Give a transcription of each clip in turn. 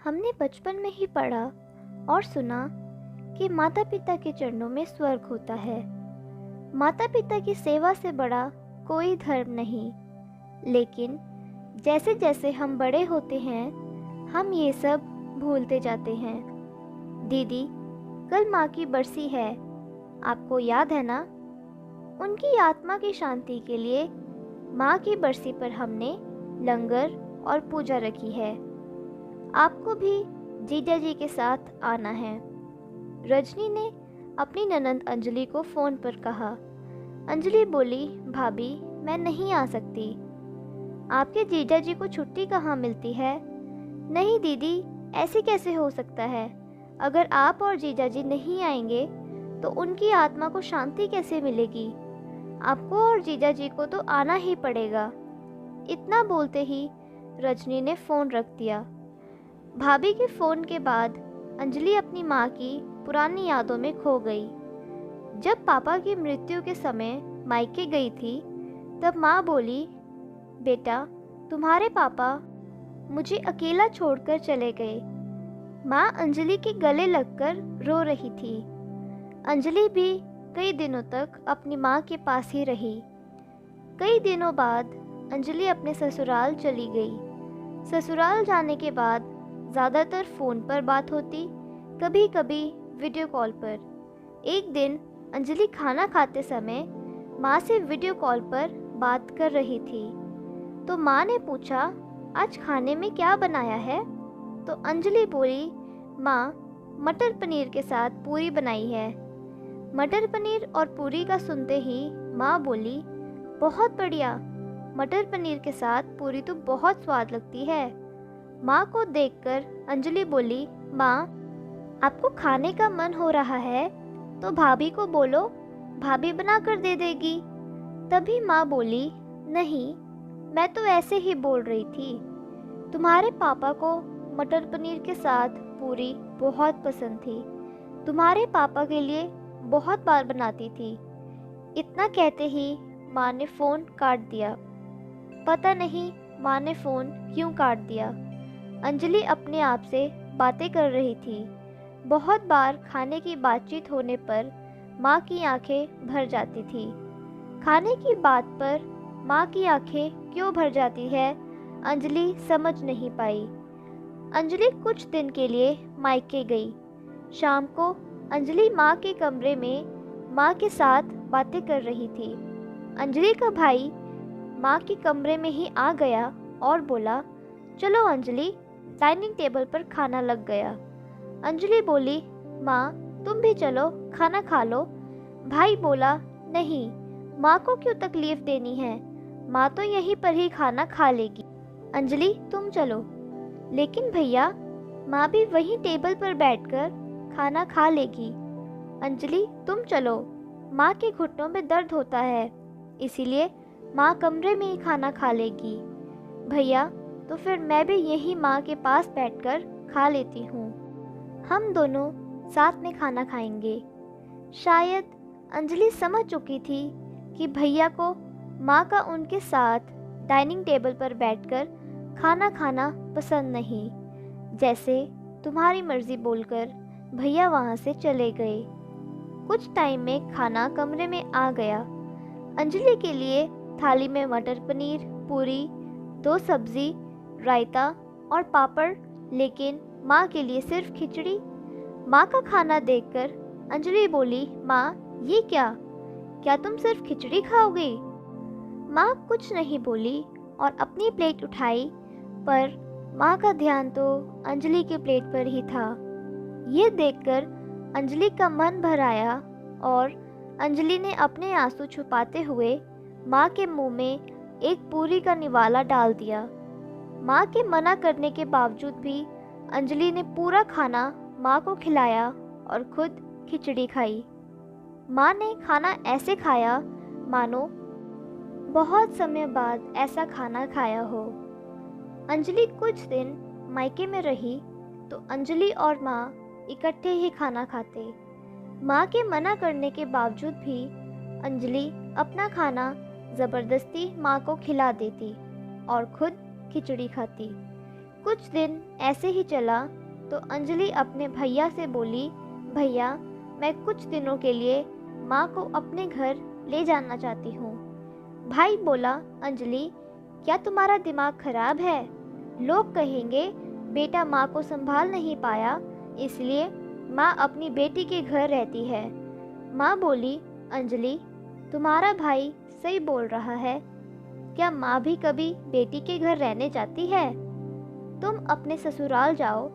हमने बचपन में ही पढ़ा और सुना कि माता पिता के चरणों में स्वर्ग होता है। माता पिता की सेवा से बड़ा कोई धर्म नहीं। लेकिन जैसे जैसे हम बड़े होते हैं हम ये सब भूलते जाते हैं। दीदी, कल माँ की बरसी है, आपको याद है ना? उनकी आत्मा की शांति के लिए माँ की बरसी पर हमने लंगर और पूजा रखी है। आपको भी जीजा जी के साथ आना है। रजनी ने अपनी ननंद अंजलि को फ़ोन पर कहा। अंजलि बोली, भाभी मैं नहीं आ सकती। आपके जीजा जी को छुट्टी कहाँ मिलती है? नहीं दीदी, ऐसे कैसे हो सकता है? अगर आप और जीजा जी नहीं आएंगे तो उनकी आत्मा को शांति कैसे मिलेगी? आपको और जीजा जी को तो आना ही पड़ेगा। इतना बोलते ही रजनी ने फ़ोन रख दिया। भाभी के फ़ोन के बाद अंजलि अपनी माँ की पुरानी यादों में खो गई। जब पापा की मृत्यु के समय मायके गई थी तब माँ बोली, बेटा तुम्हारे पापा मुझे अकेला छोड़कर चले गए। माँ अंजलि के गले लगकर रो रही थी। अंजलि भी कई दिनों तक अपनी माँ के पास ही रही। कई दिनों बाद अंजलि अपने ससुराल चली गई। ससुराल जाने के बाद ज़्यादातर फ़ोन पर बात होती, कभी कभी वीडियो कॉल पर। एक दिन अंजलि खाना खाते समय माँ से वीडियो कॉल पर बात कर रही थी तो माँ ने पूछा, आज खाने में क्या बनाया है? तो अंजलि बोली, माँ मटर पनीर के साथ पूरी बनाई है। मटर पनीर और पूरी का सुनते ही माँ बोली, बहुत बढ़िया, मटर पनीर के साथ पूरी तो बहुत स्वाद लगती है। माँ को देखकर अंजलि बोली, माँ आपको खाने का मन हो रहा है तो भाभी को बोलो, भाभी बना कर दे देगी। तभी माँ बोली, नहीं मैं तो ऐसे ही बोल रही थी। तुम्हारे पापा को मटर पनीर के साथ पूरी बहुत पसंद थी। तुम्हारे पापा के लिए बहुत बार बनाती थी। इतना कहते ही माँ ने फ़ोन काट दिया। पता नहीं माँ ने फ़ोन क्यों काट दिया। अंजलि अपने आप से बातें कर रही थी। बहुत बार खाने की बातचीत होने पर माँ की आंखें भर जाती थी। खाने की बात पर माँ की आंखें क्यों भर जाती है, अंजलि समझ नहीं पाई। अंजलि कुछ दिन के लिए मायके गई। शाम को अंजलि माँ के कमरे में माँ के साथ बातें कर रही थी। अंजलि का भाई माँ के कमरे में ही आ गया और बोला, चलो अंजलि, डाइनिंग टेबल पर खाना लग गया। अंजलि बोली, माँ तुम भी चलो, खाना खा लो। भाई बोला, नहीं, माँ को क्यों तकलीफ़ देनी है, माँ तो यहीं पर ही खाना खा लेगी। अंजलि तुम चलो। लेकिन भैया, माँ भी वहीं टेबल पर बैठकर खाना खा लेगी। अंजलि तुम चलो, माँ के घुटनों में दर्द होता है, इसीलिए माँ कमरे में ही खाना खा लेगी। भैया तो फिर मैं भी यहीं माँ के पास बैठकर खा लेती हूँ। हम दोनों साथ में खाना खाएंगे। शायद अंजलि समझ चुकी थी कि भैया को माँ का उनके साथ डाइनिंग टेबल पर बैठकर खाना खाना पसंद नहीं। जैसे तुम्हारी मर्ज़ी बोलकर भैया वहाँ से चले गए। कुछ टाइम में खाना कमरे में आ गया। अंजलि के लिए थाली में मटर पनीर, पूरी, 2 सब्ज़ी, रायता और पापड़, लेकिन माँ के लिए सिर्फ खिचड़ी। माँ का खाना देखकर अंजलि बोली, माँ ये क्या तुम सिर्फ खिचड़ी खाओगे? माँ कुछ नहीं बोली और अपनी प्लेट उठाई, पर माँ का ध्यान तो अंजलि के प्लेट पर ही था। ये देखकर अंजलि का मन भर आया और अंजलि ने अपने आंसू छुपाते हुए माँ के मुंह में एक पूरी का निवाला डाल दिया। माँ के मना करने के बावजूद भी अंजलि ने पूरा खाना माँ को खिलाया और खुद खिचड़ी खाई। माँ ने खाना ऐसे खाया मानो बहुत समय बाद ऐसा खाना खाया हो। अंजलि कुछ दिन मायके में रही तो अंजलि और माँ इकट्ठे ही खाना खाते। माँ के मना करने के बावजूद भी अंजलि अपना खाना ज़बरदस्ती माँ को खिला देती और खुद खिचड़ी खाती। कुछ दिन ऐसे ही चला तो अंजलि अपने भैया से बोली, भैया मैं कुछ दिनों के लिए माँ को अपने घर ले जाना चाहती हूँ। भाई बोला, अंजलि क्या तुम्हारा दिमाग खराब है? लोग कहेंगे बेटा माँ को संभाल नहीं पाया इसलिए माँ अपनी बेटी के घर रहती है। माँ बोली, अंजलि तुम्हारा भाई सही बोल रहा है। क्या माँ भी कभी बेटी के घर रहने जाती है? तुम अपने ससुराल जाओ,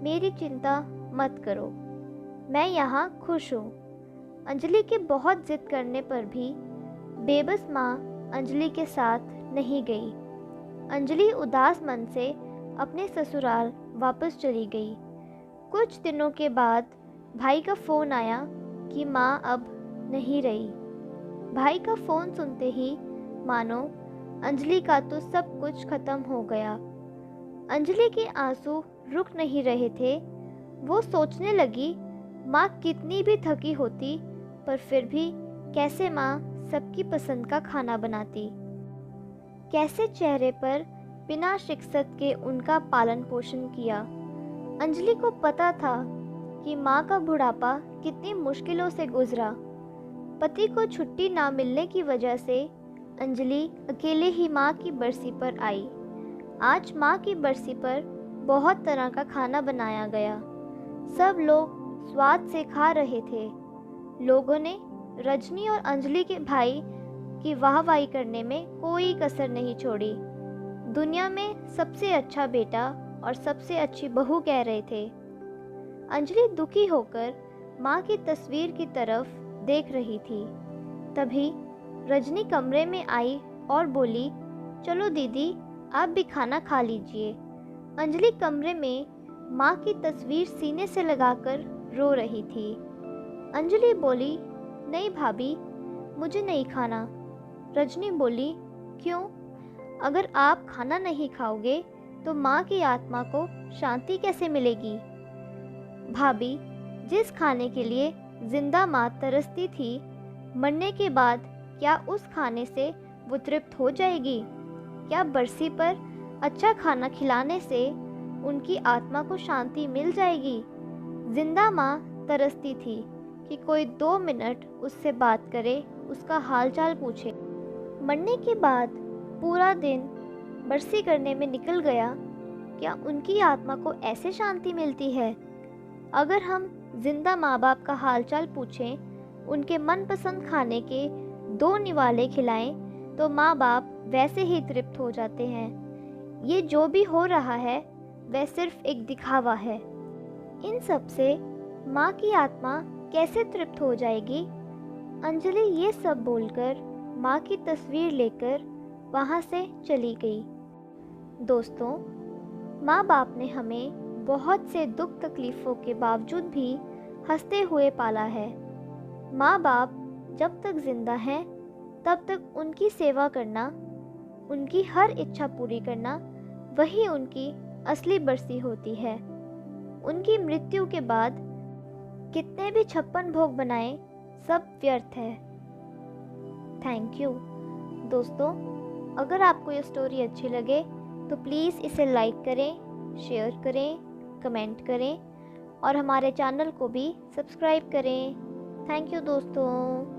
मेरी चिंता मत करो, मैं यहाँ खुश हूँ। अंजलि के बहुत जिद करने पर भी बेबस माँ अंजलि के साथ नहीं गई। अंजलि उदास मन से अपने ससुराल वापस चली गई। कुछ दिनों के बाद भाई का फ़ोन आया कि माँ अब नहीं रही। भाई का फ़ोन सुनते ही मानो अंजलि का तो सब कुछ खत्म हो गया। अंजलि के आंसू रुक नहीं रहे थे। वो सोचने लगी माँ कितनी भी थकी होती पर फिर भी कैसे माँ सबकी पसंद का खाना बनाती, कैसे चेहरे पर बिना शिकस्त के उनका पालन पोषण किया। अंजलि को पता था कि माँ का बुढ़ापा कितनी मुश्किलों से गुजरा। पति को छुट्टी ना मिलने की वजह से अंजलि अकेले ही माँ की बरसी पर आई। आज माँ की बरसी पर बहुत तरह का खाना बनाया गया। सब लोग स्वाद से खा रहे थे। लोगों ने रजनी और अंजलि के भाई की वाहवाही करने में कोई कसर नहीं छोड़ी। दुनिया में सबसे अच्छा बेटा और सबसे अच्छी बहू कह रहे थे। अंजलि दुखी होकर माँ की तस्वीर की तरफ देख रही थी। तभी रजनी कमरे में आई और बोली, चलो दीदी आप भी खाना खा लीजिए। अंजलि कमरे में माँ की तस्वीर सीने से लगाकर रो रही थी। अंजलि बोली, नहीं भाभी मुझे नहीं खाना। रजनी बोली, क्यों? अगर आप खाना नहीं खाओगे तो माँ की आत्मा को शांति कैसे मिलेगी? भाभी जिस खाने के लिए जिंदा माँ तरसती थी, मरने के बाद क्या उस खाने से वो तृप्त हो जाएगी? क्या बरसी पर अच्छा खाना खिलाने से उनकी आत्मा को शांति मिल जाएगी? जिंदा माँ तरसती थी कि कोई 2 मिनट उससे बात करे, उसका हालचाल पूछे। मरने के बाद पूरा दिन बरसी करने में निकल गया। क्या उनकी आत्मा को ऐसे शांति मिलती है? अगर हम जिंदा माँ बाप का हालचाल पूछें, उनके मनपसंद खाने के 2 निवाले खिलाएं, तो माँ बाप वैसे ही तृप्त हो जाते हैं। ये जो भी हो रहा है वह सिर्फ एक दिखावा है। इन सब से माँ की आत्मा कैसे तृप्त हो जाएगी? अंजलि ये सब बोलकर माँ की तस्वीर लेकर वहाँ से चली गई। दोस्तों, माँ बाप ने हमें बहुत से दुख तकलीफ़ों के बावजूद भी हंसते हुए पाला है। माँ बाप जब तक जिंदा हैं तब तक उनकी सेवा करना, उनकी हर इच्छा पूरी करना, वही उनकी असली बरसी होती है। उनकी मृत्यु के बाद कितने भी 56 भोग बनाए, सब व्यर्थ है। Thank you. दोस्तों, अगर आपको ये स्टोरी अच्छी लगे तो प्लीज़ इसे लाइक करें, शेयर करें, कमेंट करें और हमारे चैनल को भी सब्सक्राइब करें। थैंक यू दोस्तों।